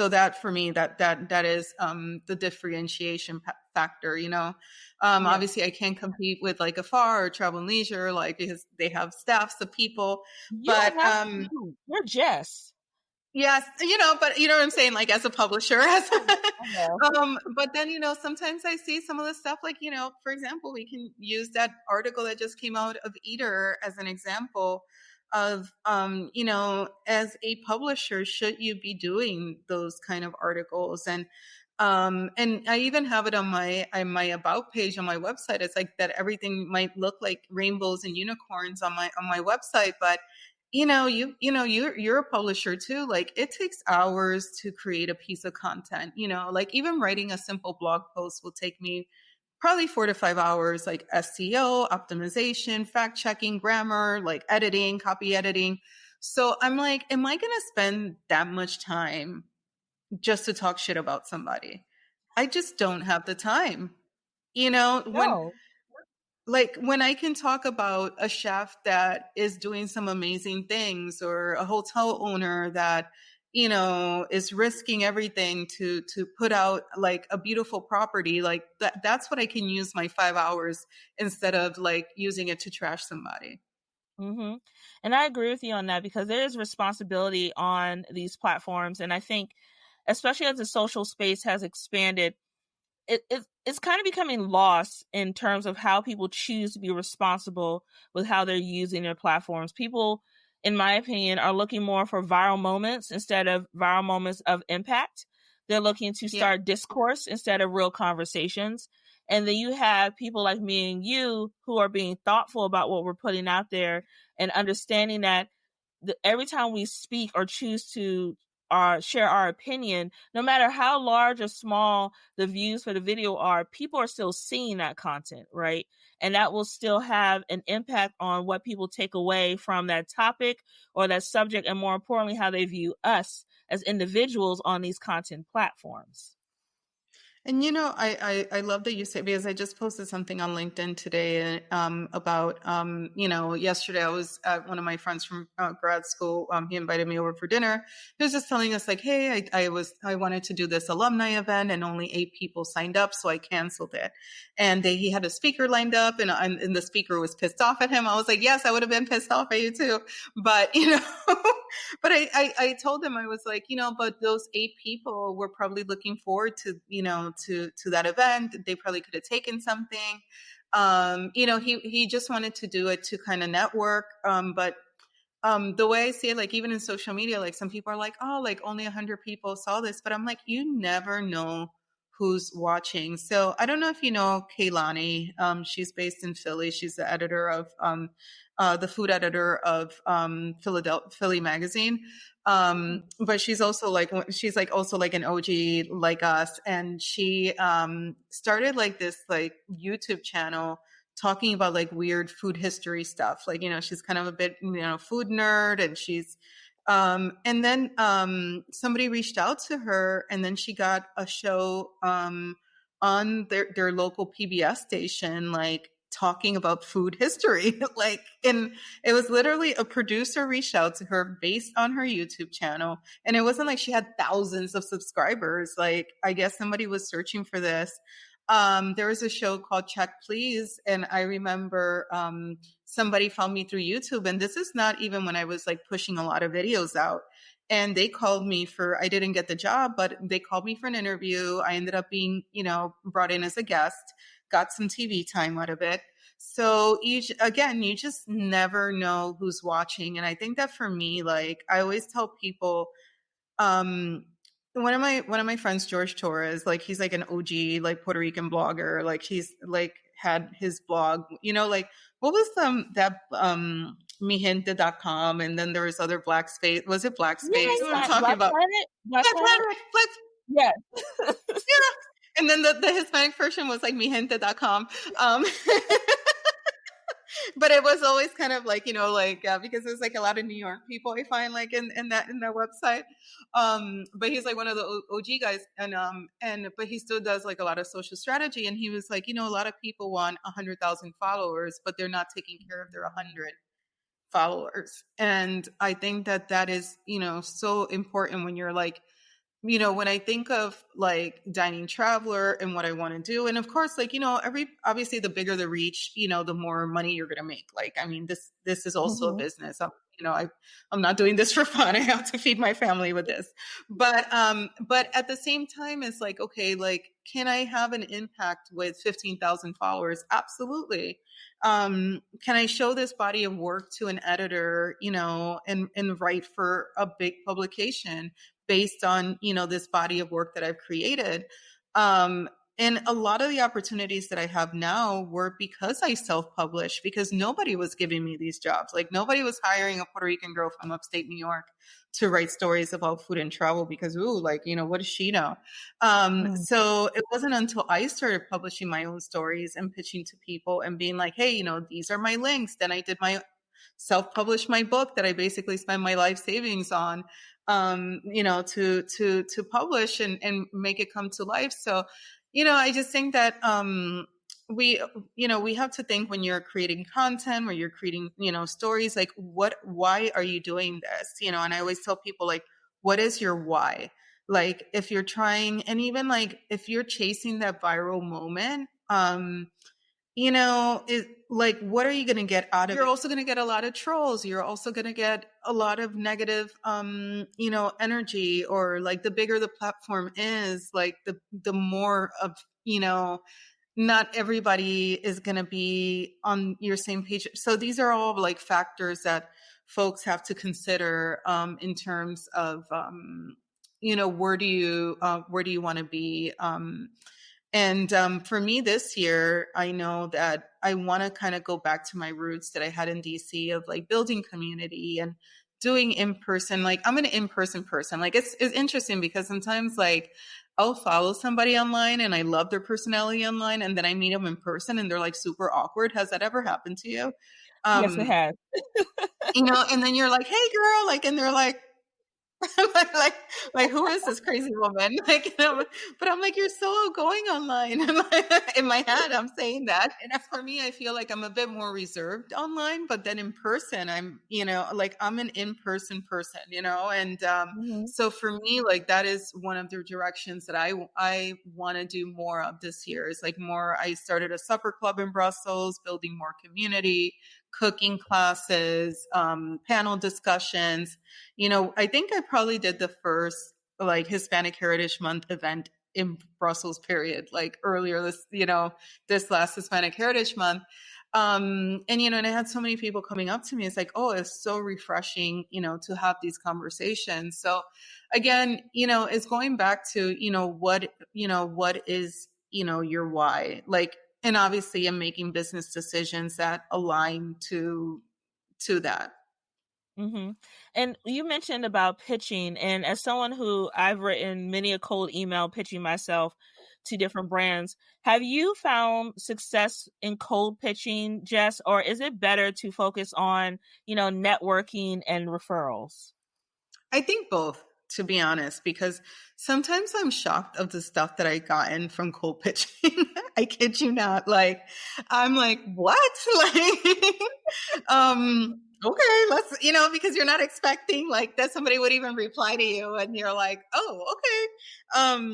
that for me, that is the differentiation factor. Yeah. Obviously I can't compete with like a Afar or Travel and Leisure, like, because they have staffs of people. You But don't have to. You're Jess. yes, but you know what I'm saying, like, as a publisher, as I know. but then, sometimes I see some of the stuff, like, for example, we can use that article that just came out of Eater as an example of, as a publisher, should you be doing those kind of articles? And I even have it on my about page on my website. It's like that everything might look like rainbows and unicorns on my website, but you're a publisher too. Like, it takes hours to create a piece of content. Like, even writing a simple blog post will take me probably 4 to 5 hours, like SEO, optimization, fact checking, grammar, like editing, copy editing. So I'm like, am I going to spend that much time just to talk shit about somebody? I just don't have the time. When No. when I can talk about a chef that is doing some amazing things, or a hotel owner that, is risking everything to put out like a beautiful property, like that's what I can use my 5 hours, instead of like using it to trash somebody. Hmm. And I agree with you on that, because there is responsibility on these platforms. And I think, especially as the social space has expanded, it's kind of becoming lost in terms of how people choose to be responsible with how they're using their platforms. People, in my opinion, are looking more for viral moments instead of viral moments of impact. They're looking to Yeah. start discourse instead of real conversations. And then you have people like me and you who are being thoughtful about what we're putting out there, and understanding that every time we speak or choose to share our opinion, no matter how large or small the views for the video are, people are still seeing that content, right? And that will still have an impact on what people take away from that topic or that subject, and more importantly, how they view us as individuals on these content platforms. And I love that you say, because I just posted something on LinkedIn today, about, yesterday I was at one of my friends from grad school. He invited me over for dinner. He was just telling us, like, hey, I wanted to do this alumni event, and only 8 people signed up, so I canceled it. And he had a speaker lined up, and the speaker was pissed off at him. I was like, yes, I would have been pissed off at you too. But, but I told him, I was like, but those 8 people were probably looking forward to, to that event. They probably could have taken something. He just wanted to do it to kind of network. But the way I see it, like, even in social media, like, some people are like, oh, like, only 100 people saw this, but I'm like, you never know who's watching. So I don't know if you know Kaylani. She's based in Philly. She's the editor of the food editor of Philly Magazine. But she's also like an OG like us, and she started like this like YouTube channel talking about like weird food history stuff. Like, she's kind of a bit, food nerd, and and then somebody reached out to her, and then she got a show on their local PBS station, like, talking about food history. Like, and it was literally a producer reached out to her based on her YouTube channel. And it wasn't like she had thousands of subscribers. Like, I guess somebody was searching for this. There was a show called Check Please, and I remember somebody found me through YouTube, and this is not even when I was like pushing a lot of videos out. And they called me I didn't get the job, but they called me for an interview. I ended up being, brought in as a guest, got some TV time out of it. So you just never know who's watching. And I think that for me, like, I always tell people, um, one of my friends, George Torres, like, he's like an OG, like, Puerto Rican blogger. Like, he's like had his blog, like, what was that mijente.com, and then there was other Black Space. Was it Black Space? What I'm Yeah, talking Black about? Planet. Black Black Planet. Planet, Black, Yes. yeah. And then the Hispanic version was like mijente.com. Um but it was always kind of like, because there's like a lot of New York people I find like in that website. But he's like one of the OG guys, but he still does like a lot of social strategy. And he was like, a lot of people want 100,000 followers, but they're not taking care of their 100 followers. And I think that that is, so important when you're like, when I think of like Dining Traveler and what I want to do, and of course, like, obviously the bigger the reach, the more money you're going to make. Like, I mean, this is also a Mm-hmm. business. I'm not doing this for fun. I have to feed my family with this. But at the same time, it's like, okay, like, can I have an impact with 15,000 followers? Absolutely. Can I show this body of work to an editor, and write for a big publication based on, this body of work that I've created? And a lot of the opportunities that I have now were because I self-published, because nobody was giving me these jobs. Like, nobody was hiring a Puerto Rican girl from upstate New York to write stories about food and travel because, ooh, like, what does she know? Mm-hmm. So it wasn't until I started publishing my own stories and pitching to people and being like, hey, these are my links. Then I did my self-published my book that I basically spent my life savings on, to publish and make it come to life. So, I just think that, we have to think when you're creating content, when you're creating, stories, like why are you doing this? And I always tell people, like, what is your why? Like, if you're trying, and even like if you're chasing that viral moment, it, like, what are you going to get out of it? You're also going to get a lot of trolls. You're also going to get a lot of negative, energy, or like the bigger the platform is, like the more of, not everybody is going to be on your same page. So these are all like factors that folks have to consider, in terms of, where do you want to be? And for me this year, I know that I want to kind of go back to my roots that I had in DC of like building community and doing in person. Like, I'm an in person person. Like, it's interesting because sometimes, like, I'll follow somebody online and I love their personality online, and then I meet them in person and they're like super awkward. Has that ever happened to you? Yes, it has. And then you're like, hey girl, like, and they're like, like, like, who is this crazy woman? Like, but I'm like, you're so outgoing online. In my head, I'm saying that. And as for me, I feel like I'm a bit more reserved online, but then in person, I'm, like, I'm an in-person person, and Mm-hmm. so for me, like, that is one of the directions that I want to do more of this year. Is like more. I started a supper club in Brussels, building more community, cooking classes, panel discussions. I think I probably did the first like Hispanic Heritage Month event in Brussels, period, like earlier this last Hispanic Heritage Month. And I had so many people coming up to me. It's like, oh, it's so refreshing, to have these conversations. So again, it's going back to, what is, your why? Like, and obviously I'm making business decisions that align to that. Mm-hmm. And you mentioned about pitching, and as someone who I've written many a cold email pitching myself to different brands, have you found success in cold pitching, Jess, or is it better to focus on, networking and referrals? I think both, to be honest, because sometimes I'm shocked of the stuff that I gotten from cold pitching. I kid you not. Like, I'm like, what? Like, okay, let's, because you're not expecting like that somebody would even reply to you, and you're like, oh, okay.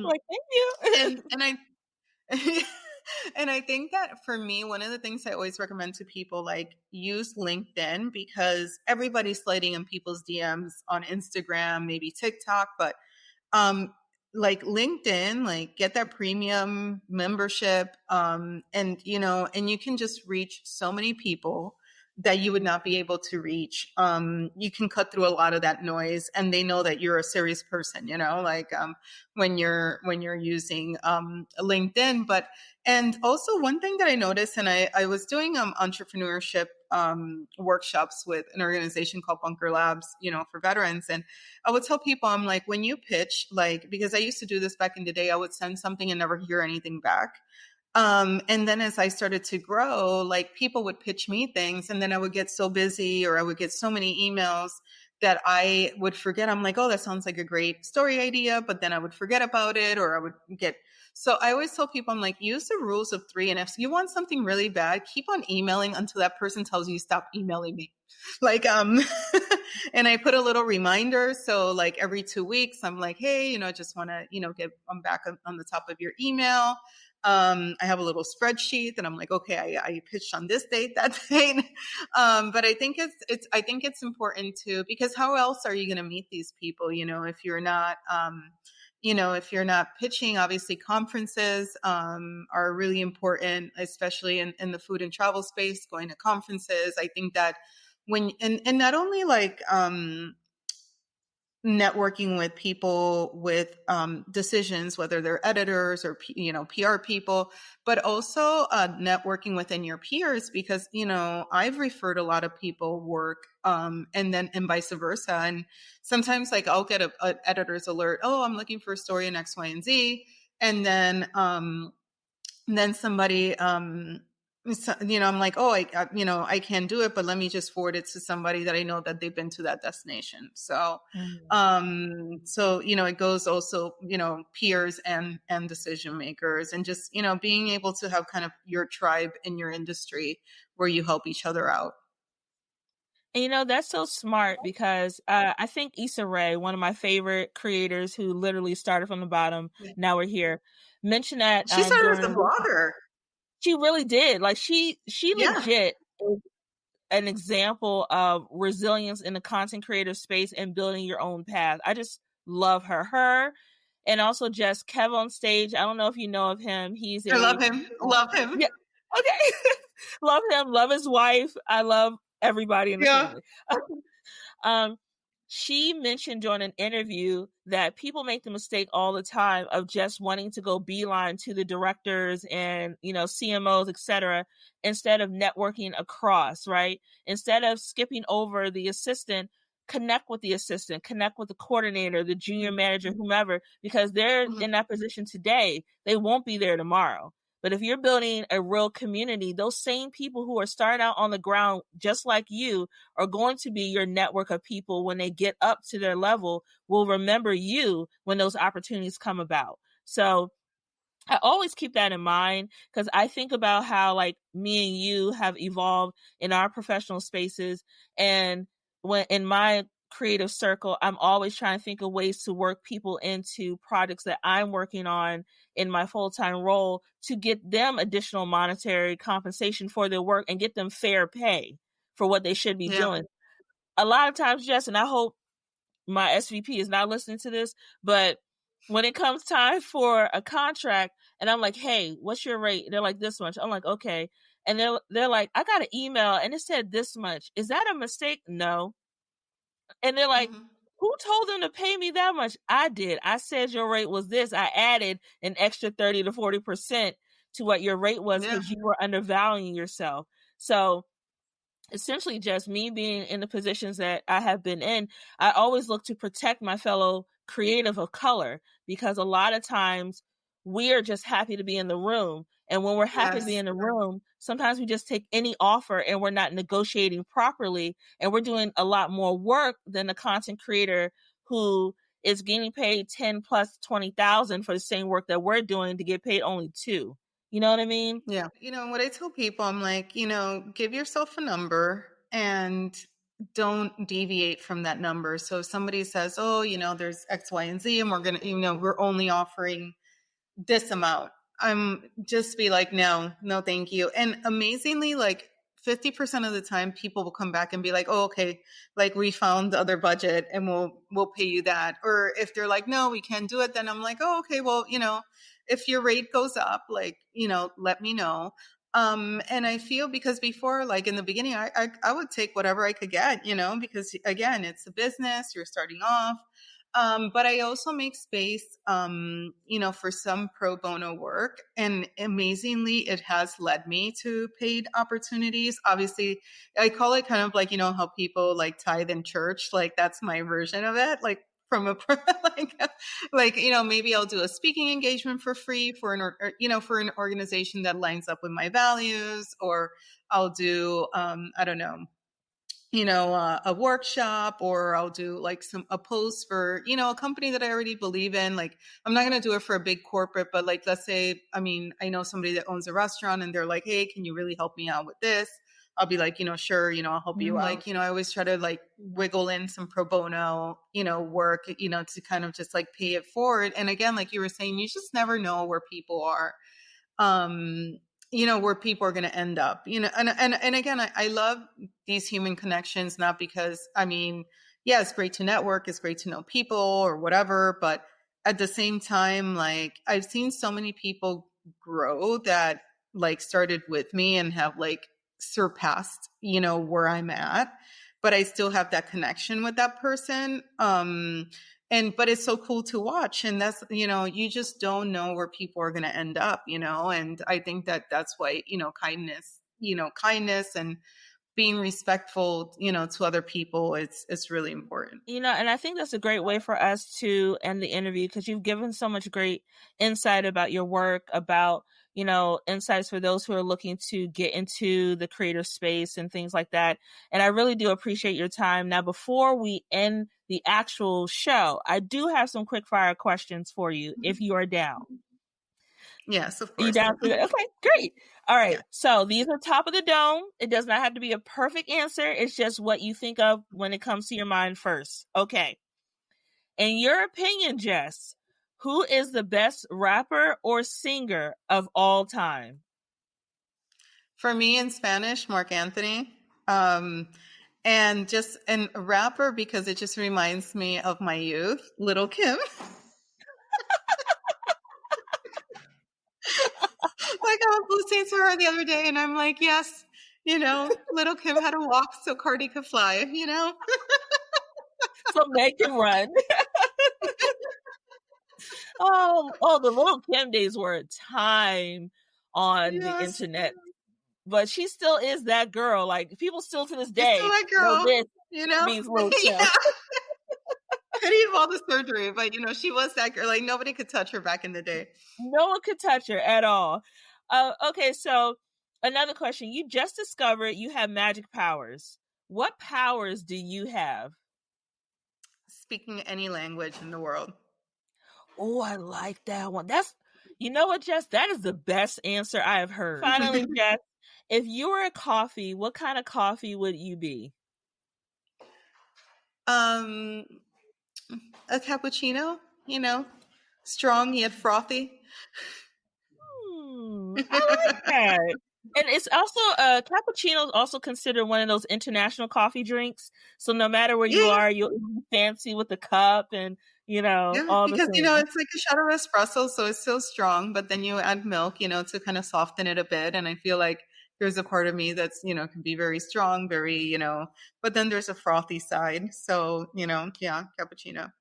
Like, thank you. And I and I think that for me, one of the things I always recommend to people, like, use LinkedIn, because everybody's sliding in people's DMs on Instagram, maybe TikTok, but um like LinkedIn, like, get that premium membership, and you can just reach so many people that you would not be able to reach. You can cut through a lot of that noise, and they know that you're a serious person, like, when you're using LinkedIn. But and also, one thing that I noticed, and I was doing entrepreneurship workshops with an organization called Bunker Labs, for veterans. And I would tell people, I'm like, when you pitch, like, because I used to do this back in the day, I would send something and never hear anything back. And then as I started to grow, like people would pitch me things, and then I would get so busy, or I would get so many emails that I would forget. I'm like, oh, that sounds like a great story idea, but then I would forget about it, or I would get. So I always tell people, I'm like, use the rules of three. And if you want something really bad, keep on emailing until that person tells you stop emailing me. Like, and I put a little reminder. So like every 2 weeks, I'm like, hey, I just want to, I'm back on the top of your email. I have a little spreadsheet that I'm like, okay, I pitched on this date, that date. But I think I think it's important too, because how else are you going to meet these people? If you're not, if you're not pitching, obviously conferences are really important, especially in the food and travel space, going to conferences. I think that and not only like, networking with people with decisions, whether they're editors or PR people, but also networking within your peers, because I've referred a lot of people work, and vice versa. And sometimes like I'll get a editor's alert, oh, I'm looking for a story in X, Y, and Z, and then somebody, I'm like, oh, I can't do it, but let me just forward it to somebody that I know that they've been to that destination. So, it goes also, peers and decision makers, and just, being able to have kind of your tribe in your industry where you help each other out. And that's so smart, because I think Issa Rae, one of my favorite creators who literally started from the bottom, now we're here, mentioned that She started as a blogger. She really did. Like she legit is an example of resilience in the content creator space and building your own path. I just love her. Her and also Jess, Kev on stage. I don't know if you know of him. He's I love him. Love him. Yeah. Okay. Love him. Love his wife. I love everybody in the family. She mentioned during an interview that people make the mistake all the time of just wanting to go beeline to the directors and, CMOs, etc., instead of networking across, right? Instead of skipping over the assistant, connect with the assistant, connect with the coordinator, the junior manager, whomever, because they're in that position today. They won't be there tomorrow. But if you're building a real community, those same people who are starting out on the ground, just like you, are going to be your network of people. When they get up to their level, will remember you when those opportunities come about. So I always keep that in mind, because I think about how like me and you have evolved in our professional spaces. And when in my creative circle, I'm always trying to think of ways to work people into projects that I'm working on in my full-time role, to get them additional monetary compensation for their work and get them fair pay for what they should be doing. A lot of times, Jess, and I hope my SVP is not listening to this, but when it comes time for a contract and I'm like, hey, what's your rate? They're like, this much. I'm like, okay. And they're like, I got an email and it said this much. Is that a mistake? No. And they're like, who told them to pay me that much? I did. I said your rate was this. I added an extra 30 to 40% to what your rate was, because you were undervaluing yourself. So essentially, just me being in the positions that I have been in, I always look to protect my fellow creative of color, because a lot of times we are just happy to be in the room. And when we're happy to be in the room, sometimes we just take any offer and we're not negotiating properly. And we're doing a lot more work than the content creator who is getting paid 10 plus 20,000 for the same work that we're doing to get paid only 2. You know what I mean? Yeah. What I tell people, I'm like, give yourself a number and don't deviate from that number. So if somebody says, oh, there's X, Y, and Z, and we're going to, we're only offering this amount, I'm just be like, no, thank you. And amazingly, like 50% of the time people will come back and be like, oh, okay, like we found the other budget and we'll pay you that. Or if they're like, no, we can't do it, then I'm like, oh, okay, well, if your rate goes up, like, let me know. And I feel, because before, like in the beginning, I would take whatever I could get, because again, it's a business, you're starting off. But I also make space, for some pro bono work. And amazingly, it has led me to paid opportunities. Obviously, I call it kind of like, how people like tithe in church. Like that's my version of it. Like from a like maybe I'll do a speaking engagement for free for for an organization that lines up with my values, or I'll do I don't know, a workshop, or I'll do like a post for, a company that I already believe in. Like, I'm not going to do it for a big corporate, but like, let's say, I know somebody that owns a restaurant and they're like, hey, can you really help me out with this? I'll be like, sure, I'll help you out. Like, I always try to like wiggle in some pro bono, work, to kind of just like pay it forward. And again, like you were saying, you just never know where people are. Where people are going to end up, and again, I love these human connections, not because, yeah, it's great to network, it's great to know people or whatever, but at the same time, like, I've seen so many people grow that like started with me and have like surpassed, where I'm at, but I still have that connection with that person. But it's so cool to watch. And that's, you just don't know where people are going to end up, and I think that that's why, kindness and being respectful, to other people, it's really important. And I think that's a great way for us to end the interview, because you've given so much great insight about your work, about, insights for those who are looking to get into the creative space and things like that. And I really do appreciate your time. Now, before we end the actual show, I do have some quick fire questions for you, if you are down. Yes, of course. You down for that? Okay, great. All right. Yeah. So these are top of the dome. It does not have to be a perfect answer. It's just what you think of when it comes to your mind first. Okay. In your opinion, Jess, who is the best rapper or singer of all time? For me, in Spanish, Marc Anthony. And a rapper, because it just reminds me of my youth, Little Kim. Like, I was listening to her the other day and I'm like, yes, Little Kim had to walk so Cardi could fly, So Meg can run. Oh, the Little Kim days were a time on the internet. But she still is that girl. Like, people still to this day know this means Little Kim. Yeah. Pity of all the surgery, but she was that girl. Like, nobody could touch her back in the day. No one could touch her at all. Okay, so another question. You just discovered you have magic powers. What powers do you have? Speaking any language in the world. Oh, I like that one. You know what, Jess? That is the best answer I have heard. Finally, Jess, if you were a coffee, what kind of coffee would you be? A cappuccino, strong yet frothy. I like that. And it's also cappuccino is also considered one of those international coffee drinks. So no matter where you are, you'll be fancy with the cup and all because the things. It's like a shot of espresso, so it's still strong, but then you add milk, to kind of soften it a bit. And I feel like there's a part of me that's can be very strong, very but then there's a frothy side. So cappuccino.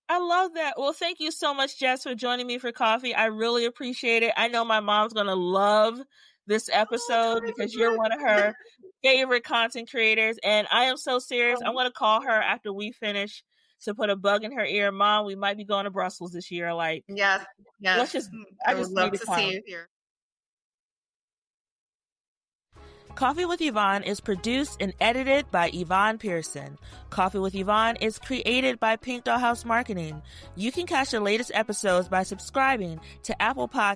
I love that. Well, thank you so much, Jess, for joining me for coffee. I really appreciate it. I know my mom's going to love this episode because you're one of her favorite content creators. And I am so serious. I'm going to call her after we finish to put a bug in her ear. Mom, we might be going to Brussels this year. Like, yes. I would love to see you here. Coffee with Yvonne is produced and edited by Yvonne Pearson. Coffee with Yvonne is created by Pink Dollhouse Marketing. You can catch the latest episodes by subscribing to Apple Podcasts